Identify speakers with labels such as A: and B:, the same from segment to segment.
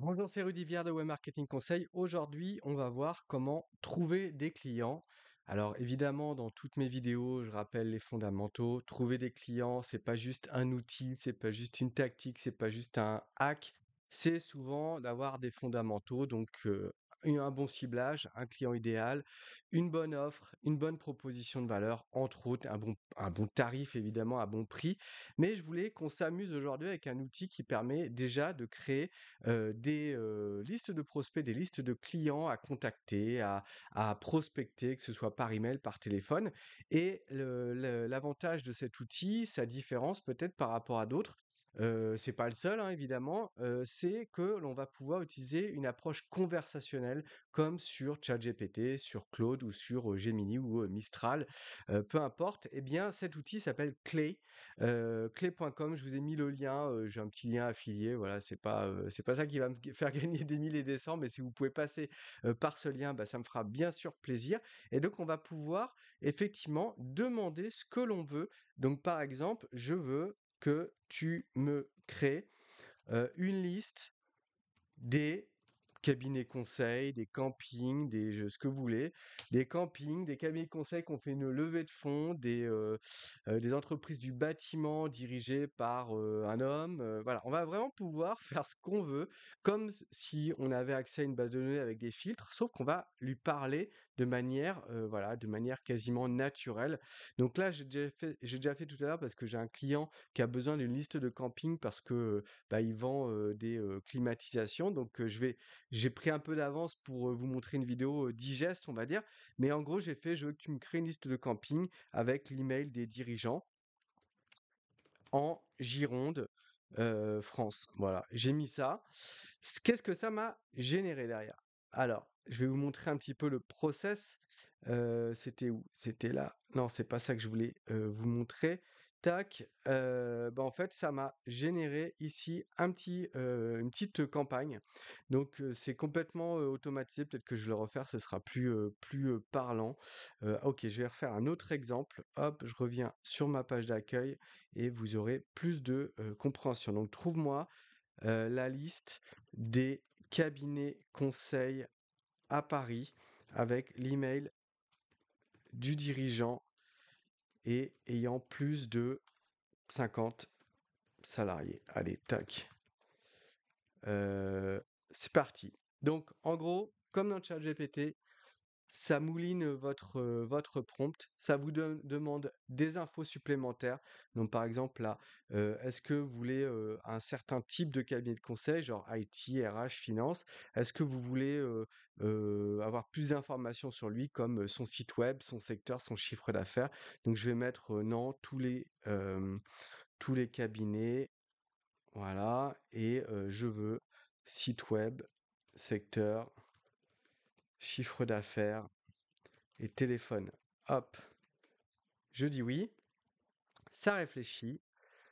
A: Bonjour, c'est Rudy Vière de Web Marketing Conseil. Aujourd'hui, on va voir comment trouver des clients. Alors évidemment, dans toutes mes vidéos, je rappelle les fondamentaux. Trouver des clients, c'est pas juste un outil, c'est pas juste une tactique, c'est pas juste un hack. C'est souvent d'avoir des fondamentaux, donc un bon ciblage, un client idéal, une bonne offre, une bonne proposition de valeur, entre autres, un bon tarif évidemment, à bon prix. Mais je voulais qu'on s'amuse aujourd'hui avec un outil qui permet déjà de créer des listes de prospects, des listes de clients à contacter, à prospecter, que ce soit par email, par téléphone. Et l'avantage de cet outil, sa différence peut-être par rapport à d'autres, c'est pas le seul, hein, évidemment, c'est que l'on va pouvoir utiliser une approche conversationnelle comme sur ChatGPT, sur Claude ou sur Gemini ou Mistral, peu importe. Eh bien, cet outil s'appelle Clay. Clé.com, je vous ai mis le lien, j'ai un petit lien affilié, voilà, c'est pas ça qui va me faire gagner des milliers et des cents, mais si vous pouvez passer, par ce lien, bah, ça me fera bien sûr plaisir. Et donc on va pouvoir effectivement demander ce que l'on veut. Donc par exemple, je veux que tu me crées, une liste des cabinets conseils, des campings, ce que vous voulez, des campings, des cabinets conseils qui ont fait une levée de fonds, des entreprises du bâtiment dirigées par un homme. Voilà, on va vraiment pouvoir faire ce qu'on veut, comme si on avait accès à une base de données avec des filtres, sauf qu'on va lui parler voilà, de manière quasiment naturelle. Donc là, j'ai déjà fait tout à l'heure parce que j'ai un client qui a besoin d'une liste de camping parce que bah, il vend des climatisations. Donc j'ai pris un peu d'avance pour vous montrer une vidéo digeste, on va dire. Mais en gros, je veux que tu me crées une liste de camping avec l'email des dirigeants en Gironde, France. Voilà, j'ai mis ça. Qu'est-ce que ça m'a généré derrière? Alors, je vais vous montrer un petit peu le process. C'était où? C'était là. Non, c'est pas ça que je voulais vous montrer. Tac. Bah, en fait, ça m'a généré ici une petite campagne. Donc, c'est complètement automatisé. Peut-être que je vais le refaire, ce sera plus parlant. Ok, je vais refaire un autre exemple. Hop, je reviens sur ma page d'accueil et vous aurez plus de compréhension. Donc, trouve-moi la liste des cabinets conseils à Paris avec l'email du dirigeant et ayant plus de 50 salariés. Allez, tac. Euh, c'est parti. Donc, en gros, comme dans ChatGPT, ça mouline votre prompt, ça vous demande des infos supplémentaires. Donc, par exemple, là, est-ce que vous voulez un certain type de cabinet de conseil, genre IT, RH, finance? Est-ce que vous voulez avoir plus d'informations sur lui, comme son site web, son secteur, son chiffre d'affaires? Donc, je vais mettre non, tous les cabinets, voilà, et je veux site web, secteur, chiffre d'affaires et téléphone. Hop, je dis oui, ça réfléchit,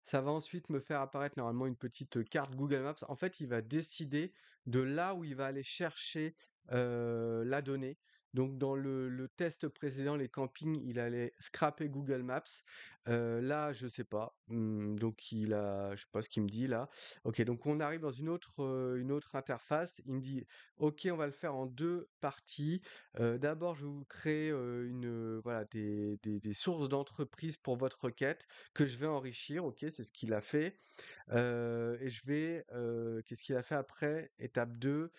A: ça va ensuite me faire apparaître normalement une petite carte Google Maps. En fait, il va décider de là où il va aller chercher la donnée. Donc dans le test précédent, les campings, il allait scraper Google Maps. Là, je sais pas. Donc je sais pas ce qu'il me dit là. Ok, donc on arrive dans une autre interface. Il me dit, ok, on va le faire en deux parties. D'abord, je vais vous créer voilà, des sources d'entreprise pour votre requête que je vais enrichir. Ok, c'est ce qu'il a fait. Et qu'est-ce qu'il a fait après? Étape 2.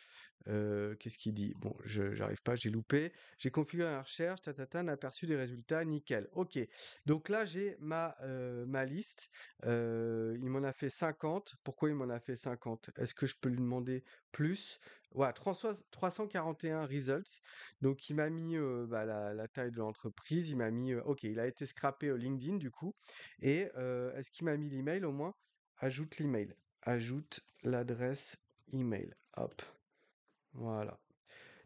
A: Qu'est-ce qu'il dit? Bon, j'arrive pas, j'ai loupé. J'ai configuré la recherche, un aperçu des résultats, nickel. Ok. Donc là, j'ai ma liste. Il m'en a fait 50. Pourquoi il m'en a fait 50? Est-ce que je peux lui demander plus? Ouais, 341 results. Donc il m'a mis bah, la taille de l'entreprise. Il m'a mis, ok, il a été scrappé LinkedIn du coup. Et est-ce qu'il m'a mis l'email au moins? Ajoute l'email. Ajoute l'adresse email. Hop. Voilà.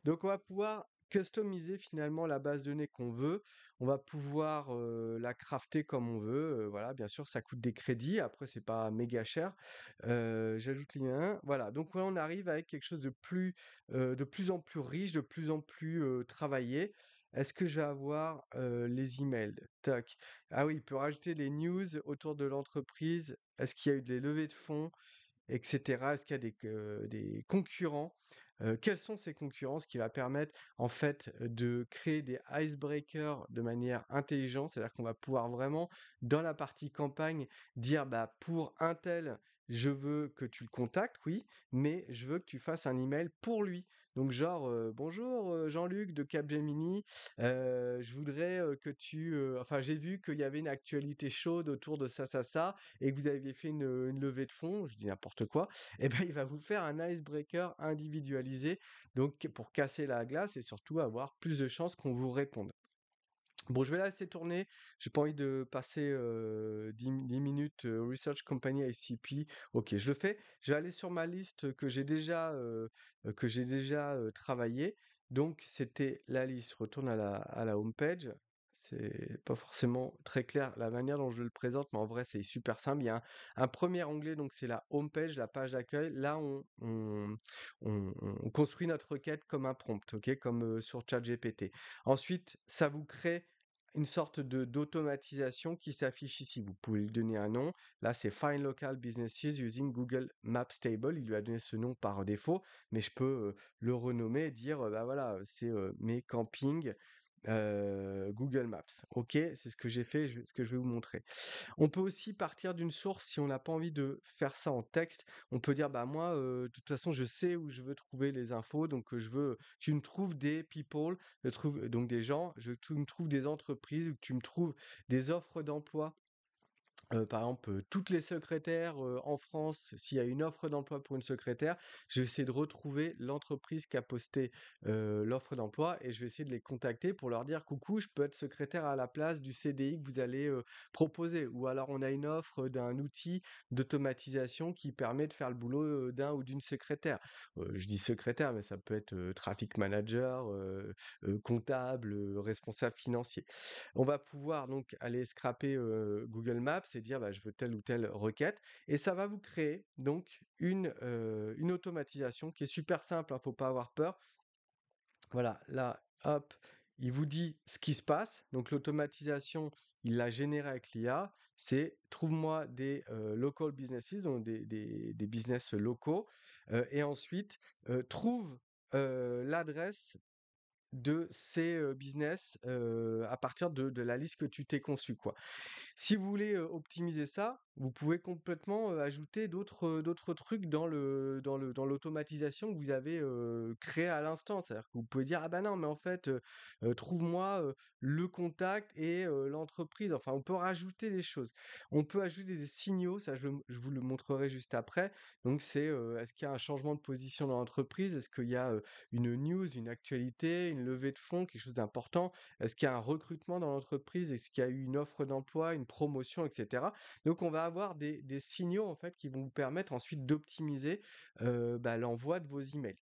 A: Donc on va pouvoir customiser finalement la base de données qu'on veut. On va pouvoir la crafter comme on veut. Voilà, bien sûr, ça coûte des crédits. Après, c'est pas méga cher. J'ajoute lien. Voilà. Donc là, on arrive avec quelque chose de plus en plus riche, de plus en plus travaillé. Est-ce que je vais avoir les emails? Tac. Ah oui, il peut rajouter les news autour de l'entreprise. Est-ce qu'il y a eu des levées de fonds? et cetera? Est-ce qu'il y a des concurrents? Quels sont ces concurrents? Ce qui va permettre, en fait, de créer des icebreakers de manière intelligente. C'est-à-dire qu'on va pouvoir vraiment, dans la partie campagne, dire: «Bah, pour un tel, je veux que tu le contactes, oui, mais je veux que tu fasses un email pour lui». Donc genre, «Bonjour, Jean-Luc de Capgemini, je voudrais, que tu, enfin, j'ai vu qu'il y avait une actualité chaude autour de ça et que vous aviez fait une levée de fonds», je dis n'importe quoi, et ben, il va vous faire un icebreaker individualisé, donc pour casser la glace et surtout avoir plus de chances qu'on vous réponde. Bon, je vais la laisser tourner. J'ai pas envie de passer 10 minutes Research Company ICP. Ok, je le fais. Je vais aller sur ma liste que j'ai déjà travaillé. Donc, c'était la liste. Je retourne à la home page. C'est pas forcément très clair la manière dont je le présente, mais en vrai, c'est super simple. Il y a un premier onglet, donc c'est la home page, la page d'accueil. Là, on construit notre requête comme un prompt, ok, comme sur ChatGPT. Ensuite, ça vous crée une sorte d'automatisation qui s'affiche ici. Vous pouvez lui donner un nom. Là, c'est Find Local Businesses Using Google Maps Table. Il lui a donné ce nom par défaut, mais je peux le renommer et dire, bah voilà, c'est mes campings Google Maps. Ok, c'est ce que j'ai fait, ce que je vais vous montrer. On peut aussi partir d'une source si on n'a pas envie de faire ça en texte. On peut dire, bah moi, de toute façon, je sais où je veux trouver les infos, donc je veux, tu me trouves des people, donc des gens, tu me trouves des entreprises, ou que tu me trouves des offres d'emploi. Par exemple, toutes les secrétaires, en France, s'il y a une offre d'emploi pour une secrétaire, je vais essayer de retrouver l'entreprise qui a posté, l'offre d'emploi et je vais essayer de les contacter pour leur dire: «Coucou, je peux être secrétaire à la place du CDI que vous allez, proposer». Ou alors on a une offre d'un outil d'automatisation qui permet de faire le boulot, d'un ou d'une secrétaire. Je dis secrétaire, mais ça peut être, traffic manager, comptable, responsable financier. On va pouvoir donc aller scraper Google Maps et dire bah, je veux telle ou telle requête et ça va vous créer donc une automatisation qui est super simple, hein, faut pas avoir peur. Voilà, là, hop, il vous dit ce qui se passe. Donc l'automatisation, il l'a générée avec l'IA. C'est trouve-moi des local businesses, donc des business locaux, et ensuite trouve l'adresse de ces business à partir de la liste que tu t'es conçue, quoi. Si vous voulez, optimiser ça, vous pouvez complètement, ajouter d'autres trucs dans l'automatisation que vous avez, créée à l'instant. C'est-à-dire que vous pouvez dire: «Ah bah non, mais en fait, trouve-moi, le contact et l'entreprise». Enfin, on peut rajouter des choses. On peut ajouter des signaux, ça je vous le montrerai juste après. Donc c'est, est-ce qu'il y a un changement de position dans l'entreprise? Est-ce qu'il y a, une news, une actualité, une levée de fonds, quelque chose d'important? Est-ce qu'il y a un recrutement dans l'entreprise? Est-ce qu'il y a eu une offre d'emploi, une promotion, et cetera? Donc on va avoir des signaux, en fait, qui vont vous permettre ensuite d'optimiser, bah, l'envoi de vos emails.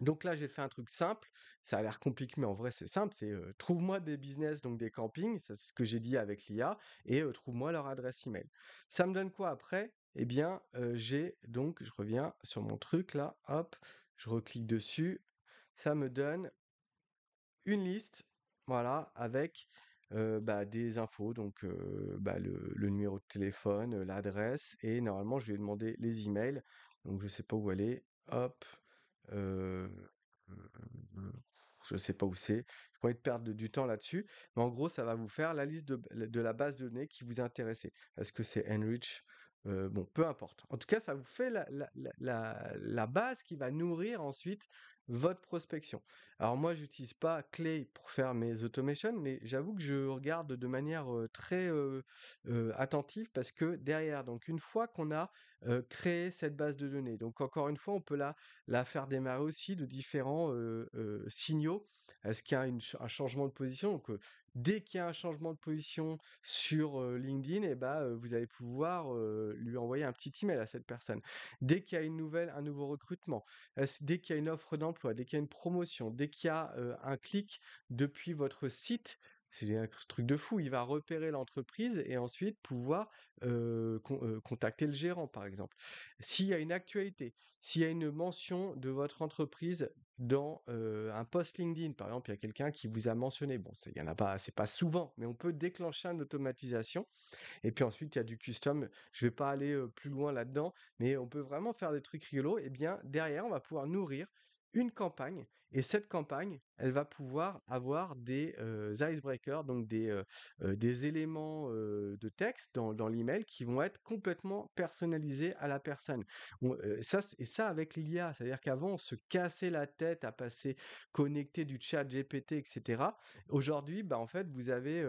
A: Donc là, j'ai fait un truc simple, ça a l'air compliqué, mais en vrai, c'est simple, c'est, trouve-moi des business, donc des campings, ça c'est ce que j'ai dit avec l'IA et trouve-moi leur adresse email. Ça me donne quoi après? Eh bien, j'ai donc je reviens sur mon truc là, hop, je reclique dessus, ça me donne une liste, voilà, avec, bah, des infos, donc bah, le numéro de téléphone, l'adresse et normalement je lui ai demandé les emails, donc je sais pas où aller, hop, heu, mmh, je sais pas où c'est. J'ai pas envie de perdre du temps là-dessus, mais en gros, ça va vous faire la liste de la base de données qui vous intéressait. Est-ce que c'est Enrich? Bon, peu importe. En tout cas, ça vous fait la base qui va nourrir ensuite votre prospection. Alors moi, j'utilise pas Clay pour faire mes automations, mais j'avoue que je regarde de manière très attentive parce que derrière, donc une fois qu'on a créé cette base de données, donc encore une fois, on peut la faire démarrer aussi de différents signaux. Est-ce qu'il y a un changement de position? Donc, dès qu'il y a un changement de position sur LinkedIn, et ben, vous allez pouvoir lui envoyer un petit email à cette personne. Dès qu'il y a une nouvelle, un nouveau recrutement, dès qu'il y a une offre d'emploi, dès qu'il y a une promotion, dès qu'il y a un clic depuis votre site C'est un truc de fou. Il va repérer l'entreprise et ensuite pouvoir contacter le gérant, par exemple. S'il y a une actualité, s'il y a une mention de votre entreprise dans un post LinkedIn, par exemple, il y a quelqu'un qui vous a mentionné. Bon, il y en a pas, c'est pas souvent, mais on peut déclencher une automatisation. Et puis ensuite, il y a du custom. Je vais pas aller plus loin là-dedans, mais on peut vraiment faire des trucs rigolos. Et bien, derrière, on va pouvoir nourrir une campagne. Et cette campagne, elle va pouvoir avoir des icebreakers, donc des éléments de texte dans l'email qui vont être complètement personnalisés à la personne. Et ça avec l'IA, c'est-à-dire qu'avant, on se cassait la tête à passer connecté du chat GPT, etc. Aujourd'hui, bah, en fait, vous avez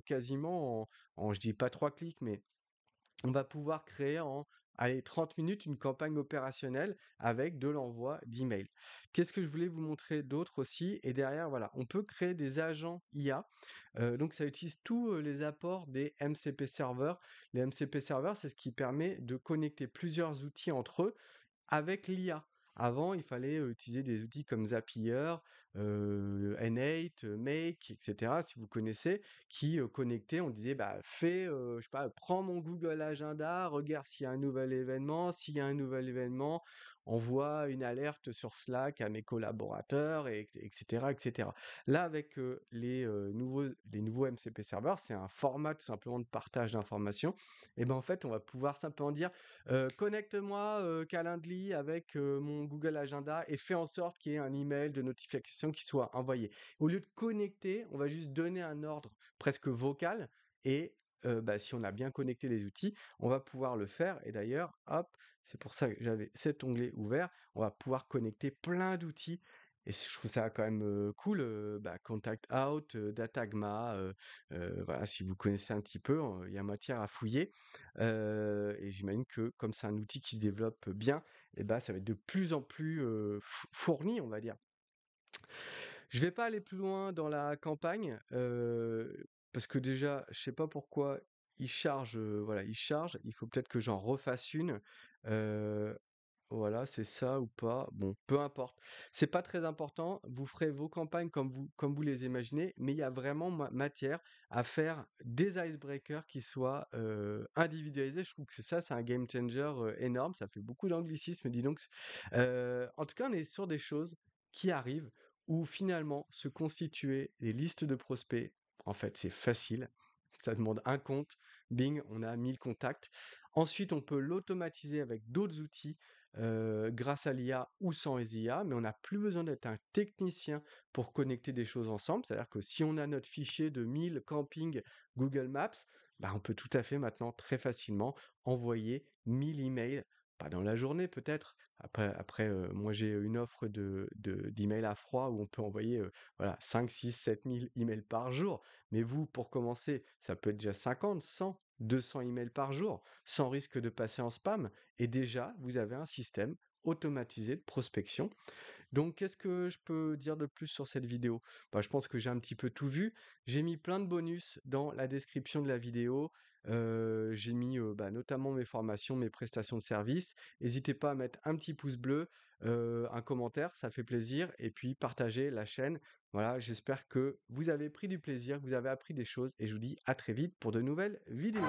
A: quasiment je dis pas 3 clics, mais on va pouvoir créer en allez, 30 minutes une campagne opérationnelle avec de l'envoi d'emails. Qu'est-ce que je voulais vous montrer d'autre aussi? Et derrière, voilà, on peut créer des agents IA. Donc ça utilise tous les apports des MCP serveurs. Les MCP serveurs, c'est ce qui permet de connecter plusieurs outils entre eux avec l'IA. Avant, il fallait utiliser des outils comme Zapier, N8, Make, etc. Si vous connaissez, qui connectaient, on disait, bah, fais, je sais pas, prends mon Google Agenda, regarde s'il y a un nouvel événement. S'il y a un nouvel événement, envoie une alerte sur Slack à mes collaborateurs, etc., etc. Là, avec les nouveaux MCP serveurs, c'est un format tout simplement de partage d'informations. Et ben en fait, on va pouvoir simplement dire connecte-moi Calendly avec mon Google Agenda et fais en sorte qu'il y ait un email de notification qui soit envoyé. Au lieu de connecter, on va juste donner un ordre presque vocal et bah, si on a bien connecté les outils, on va pouvoir le faire. Et d'ailleurs, hop, c'est pour ça que j'avais cet onglet ouvert. On va pouvoir connecter plein d'outils. Et je trouve ça quand même cool. Bah, Contact Out, Datagma, voilà, si vous connaissez un petit peu, il y a matière à fouiller. Et j'imagine que comme c'est un outil qui se développe bien, et ben, ça va être de plus en plus fourni, on va dire. Je vais pas aller plus loin dans la campagne, parce que déjà, je sais pas pourquoi il charge, voilà, il charge. Il faut peut-être que j'en refasse une. Heu, voilà, c'est ça ou pas. Bon, peu importe. C'est pas très important. Vous ferez vos campagnes comme vous les imaginez, mais il y a vraiment matière à faire des icebreakers qui soient individualisés. Je trouve que c'est un game changer énorme. Ça fait beaucoup d'anglicisme, dis donc. En tout cas, on est sur des choses qui arrivent où finalement se constituer des listes de prospects, en fait, c'est facile. Ça demande un compte, bing, on a 1000 contacts. Ensuite, on peut l'automatiser avec d'autres outils grâce à l'IA ou sans IA, mais on n'a plus besoin d'être un technicien pour connecter des choses ensemble. C'est-à-dire que si on a notre fichier de 1000 campings Google Maps, bah, on peut tout à fait maintenant très facilement envoyer 1000 emails, pas dans la journée peut-être. Après moi j'ai une offre d'emails à froid où on peut envoyer voilà, 5, 6, 7 000 emails par jour. Mais vous, pour commencer, ça peut être déjà 50, 100, 200 emails par jour, sans risque de passer en spam. Et déjà, vous avez un système automatisé de prospection. Donc, qu'est-ce que je peux dire de plus sur cette vidéo? Bah, je pense que j'ai un petit peu tout vu. J'ai mis plein de bonus dans la description de la vidéo. J'ai mis bah, notamment mes formations, mes prestations de services. N'hésitez pas à mettre un petit pouce bleu, un commentaire, ça fait plaisir. Et puis, partagez la chaîne. Voilà, j'espère que vous avez pris du plaisir, que vous avez appris des choses. Et je vous dis à très vite pour de nouvelles vidéos.